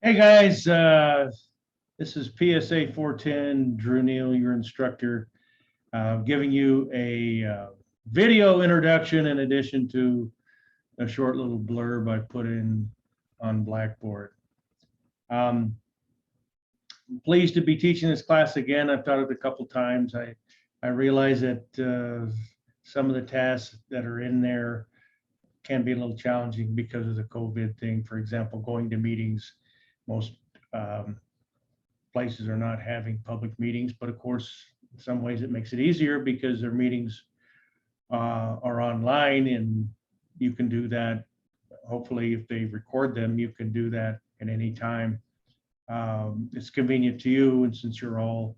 Hey guys, this is PSA 410, Drew Neal, your instructor, giving you a video introduction in addition to a short little blurb I put in on Blackboard. Pleased to be teaching this class again. I've taught it a couple times. I realize that some of the tasks that are in there can be a little challenging because of the COVID thing. For example, going to meetings. Most places are not having public meetings, but of course, in some ways it makes it easier because their meetings are online, and you can do that. Hopefully, if they record them, you can do that at any time. It's convenient to you, and since you're all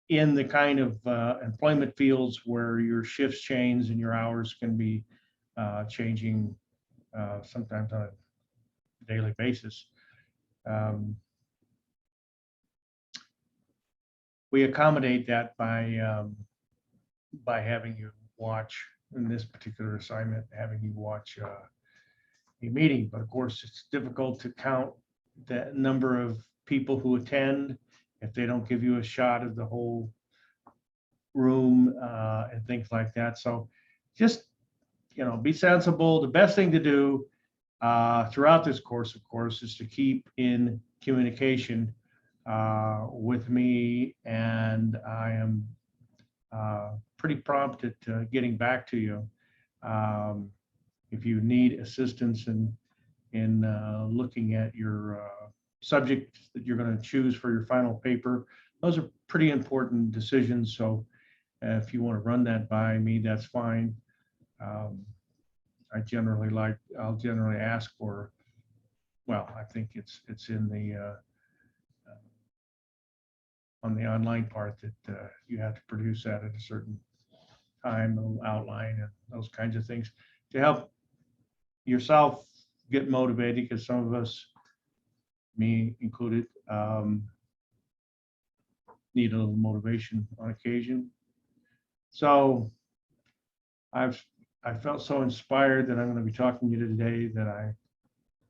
in the kind of employment fields where your shifts change and your hours can be changing sometimes on a daily basis. We accommodate that by having you watch, in this particular assignment, having you watch a meeting. But of course, it's difficult to count the number of people who attend if they don't give you a shot of the whole room and things like that. So just, be sensible. The best thing to do throughout this course, of course, is to keep in communication with me, and I am pretty prompt at getting back to you. If you need assistance in looking at your subject that you're going to choose for your final paper, those are pretty important decisions. So if you want to run that by me, that's fine. I'll generally ask for, well, I think it's in the on the online part that you have to produce that at a certain time, an outline and those kinds of things to help yourself get motivated, because some of us, me included, need a little motivation on occasion. So I felt so inspired that I'm going to be talking to you today that I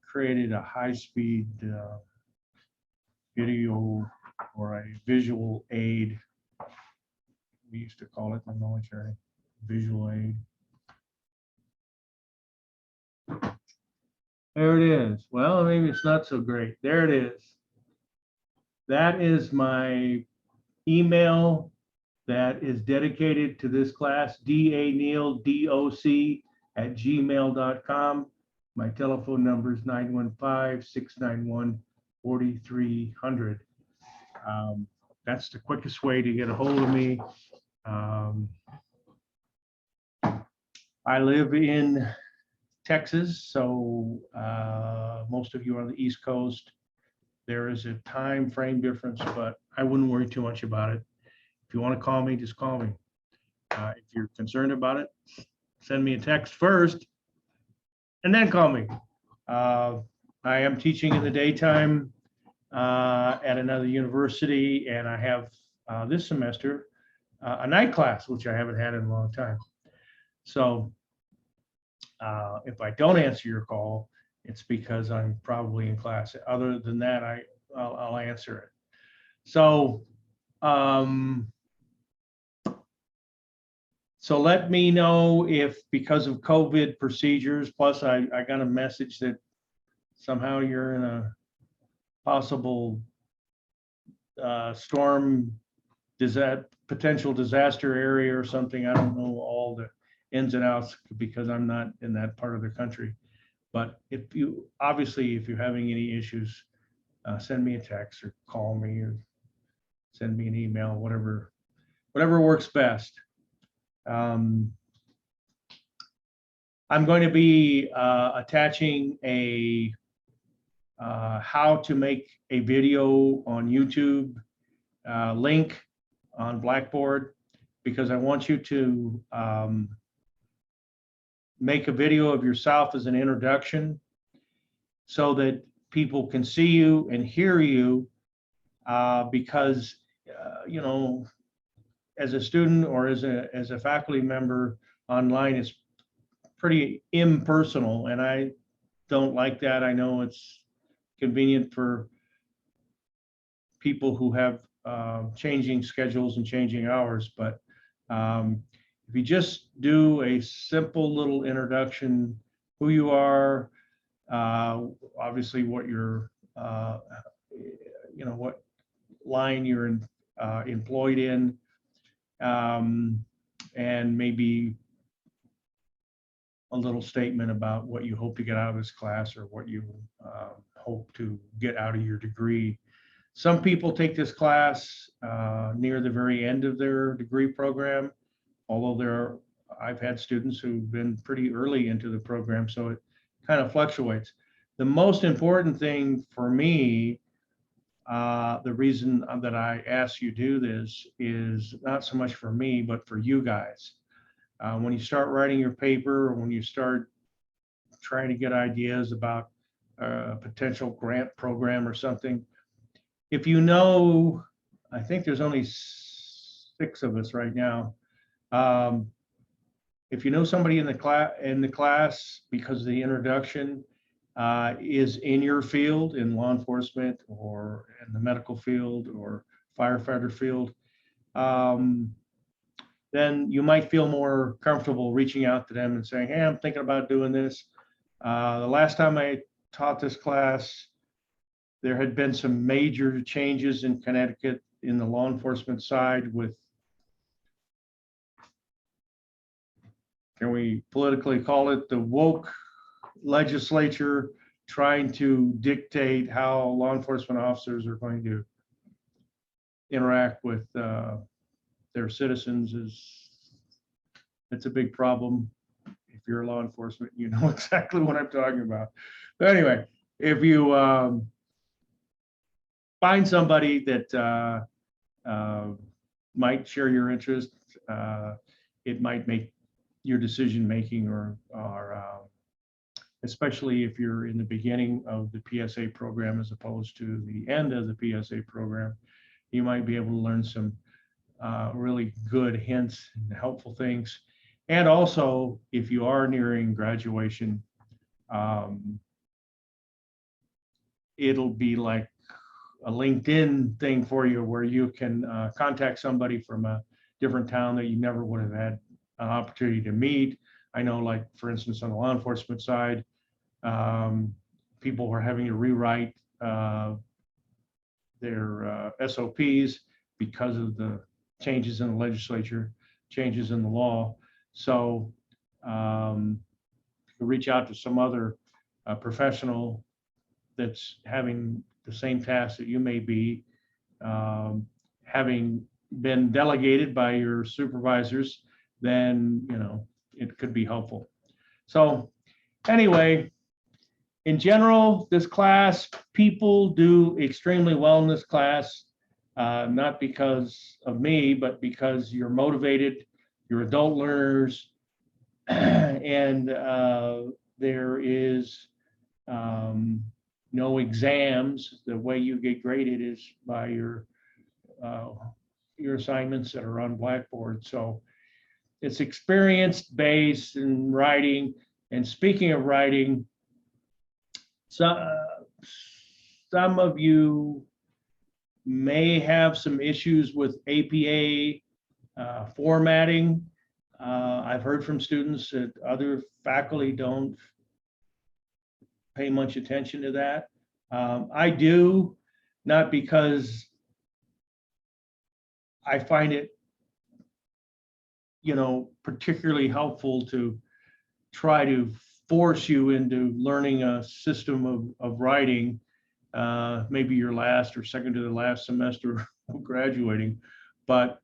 created a high-speed video or a visual aid. We used to call it in the military, visual aid. There it is. Well, maybe it's not so great. There it is. That is my email that is dedicated to this class, daneildoc@gmail.com. My telephone number is 915-691-4300. That's the quickest way to get a hold of me. I live in Texas, so most of you are on the East Coast. There is a time frame difference, but I wouldn't worry too much about it. If you want to call me, just call me. If you're concerned about it, send me a text first and then call me. I am teaching in the daytime at another university, and I have this semester a night class, which I haven't had in a long time. So if I don't answer your call, it's because I'm probably in class. Other than that, I'll answer it. So so let me know if, because of COVID procedures, plus I got a message that somehow you're in a possible storm, potential disaster area or something. I don't know all the ins and outs because I'm not in that part of the country. But if you're having any issues, send me a text or call me or send me an email, whatever works best. I'm going to be attaching a how to make a video on YouTube link on Blackboard, because I want you to make a video of yourself as an introduction so that people can see you and hear you, because as a student or as a faculty member online, it's pretty impersonal, and I don't like that. I know it's convenient for people who have changing schedules and changing hours, but if you just do a simple little introduction, who you are, obviously what your, what line you're employed in, um, and maybe a little statement about what you hope to get out of this class or what you hope to get out of your degree. Some people take this class near the very end of their degree program, although I've had students who've been pretty early into the program, so it kind of fluctuates. The most important thing for me, the reason that I ask you do this is not so much for me, but for you guys. When you start writing your paper, or when you start trying to get ideas about a potential grant program or something, if you know, I think there's only 6 of us right now. If you know somebody in the class because of the introduction is in your field, in law enforcement or in the medical field or firefighter field, then you might feel more comfortable reaching out to them and saying, hey, I'm thinking about doing this. The last time I taught this class, there had been some major changes in Connecticut in the law enforcement side with, can we politically call it, the woke legislature trying to dictate how law enforcement officers are going to interact with their citizens. It's a big problem. If you're a law enforcement, you know exactly what I'm talking about. But anyway, if you find somebody that might share your interest, it might make your decision making, or especially if you're in the beginning of the PSA program as opposed to the end of the PSA program, you might be able to learn some really good hints and helpful things. And also, if you are nearing graduation, it'll be like a LinkedIn thing for you where you can contact somebody from a different town that you never would have had an opportunity to meet. I know, like, for instance, on the law enforcement side, people were having to rewrite their SOPs because of the changes in the legislature, changes in the law. So reach out to some other professional that's having the same task that you may be, having been delegated by your supervisors, then it could be helpful. So anyway, in general, this class, people do extremely well in this class, not because of me, but because you're motivated, you're adult learners, and there is no exams. The way you get graded is by your assignments that are on Blackboard. So it's experience-based in writing. And speaking of writing, some of you may have some issues with APA formatting. I've heard from students that other faculty don't pay much attention to that. I do, not because I find it, particularly helpful to try to force you into learning a system of writing, maybe your last or second to the last semester of graduating, but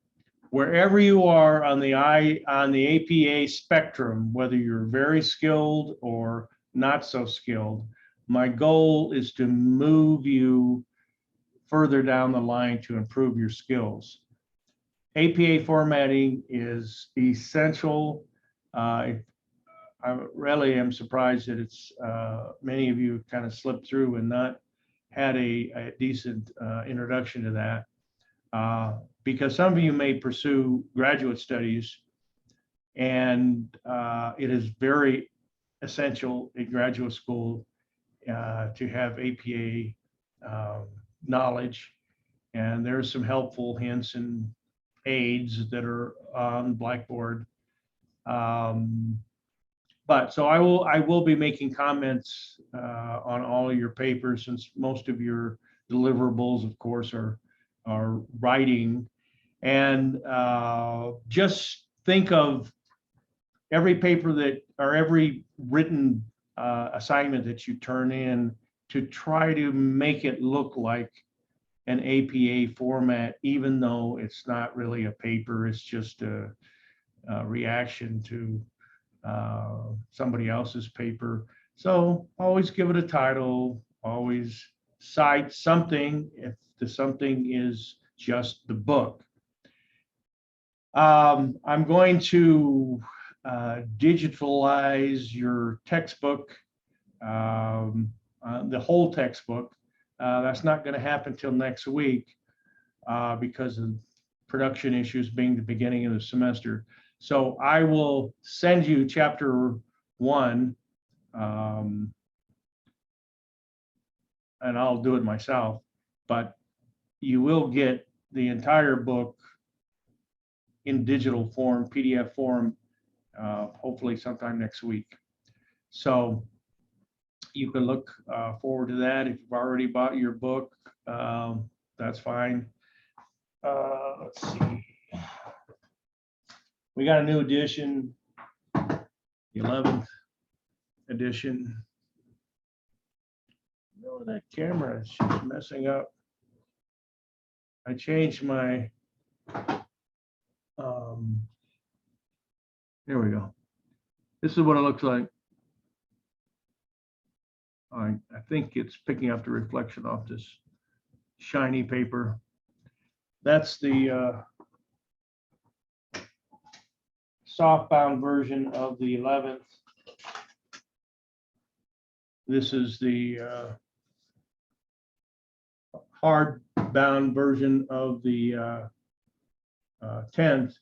wherever you are on the APA spectrum, whether you're very skilled or not so skilled, my goal is to move you further down the line to improve your skills. APA formatting is essential. I really am surprised that it's many of you kind of slipped through and not had a decent introduction to that, because some of you may pursue graduate studies, and it is very essential in graduate school to have APA knowledge. And there's some helpful hints and aids that are on Blackboard. But so I will be making comments on all of your papers, since most of your deliverables, of course, are writing. And just think of every paper that, or every written assignment that you turn in, to try to make it look like an APA format, even though it's not really a paper, it's just a reaction to somebody else's paper. So always give it a title, always cite something if the something is just the book. I'm going to digitalize your textbook, the whole textbook. That's not going to happen till next week because of production issues being the beginning of the semester. So I will send you chapter 1, and I'll do it myself, but you will get the entire book in digital form, PDF form, hopefully sometime next week. So you can look forward to that. If you've already bought your book, that's fine. Let's see. We got a new edition, the 11th edition. Oh, that camera is just messing up. I changed my, there we go. This is what it looks like. I think it's picking up the reflection off this shiny paper. That's the softbound version of the 11th. This is the hardbound version of the 10th.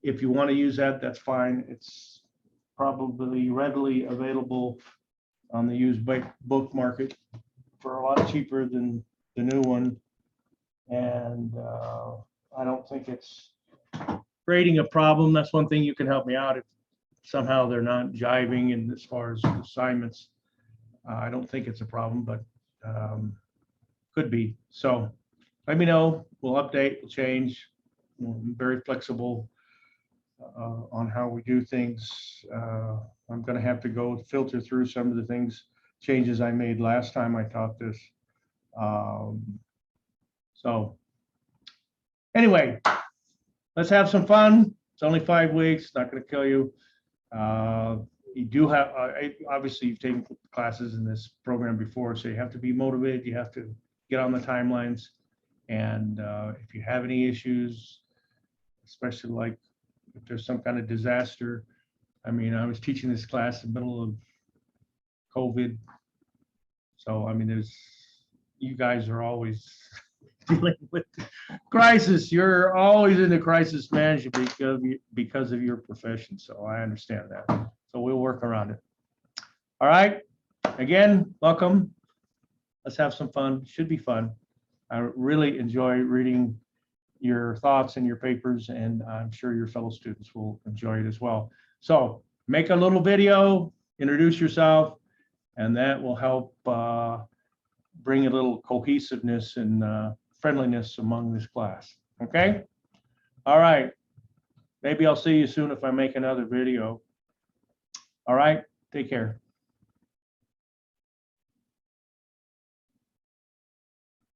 If you want to use that, that's fine. It's probably readily available on the used book market for a lot cheaper than the new one. And I don't think it's creating a problem. That's one thing you can help me out if somehow they're not jiving in as far as assignments. I don't think it's a problem, but could be. So let me know. We'll update, we'll change. I'm very flexible on how we do things. I'm going to have to go filter through some of the things, changes I made last time I taught this. So anyway, let's have some fun. It's only 5 weeks, not going to kill you. You do have, obviously you've taken classes in this program before, so you have to be motivated. You have to get on the timelines. And if you have any issues, especially like if there's some kind of disaster. I mean, I was teaching this class in the middle of COVID. So, I mean, you guys are always dealing with crisis. You're always in the crisis management because of your profession. So I understand that. So we'll work around it. All right. Again, welcome. Let's have some fun. Should be fun. I really enjoy reading your thoughts and your papers, and I'm sure your fellow students will enjoy it as well. So make a little video, introduce yourself, and that will help bring a little cohesiveness and friendliness among this class. Okay? All right. Maybe I'll see you soon if I make another video. All right. Take care.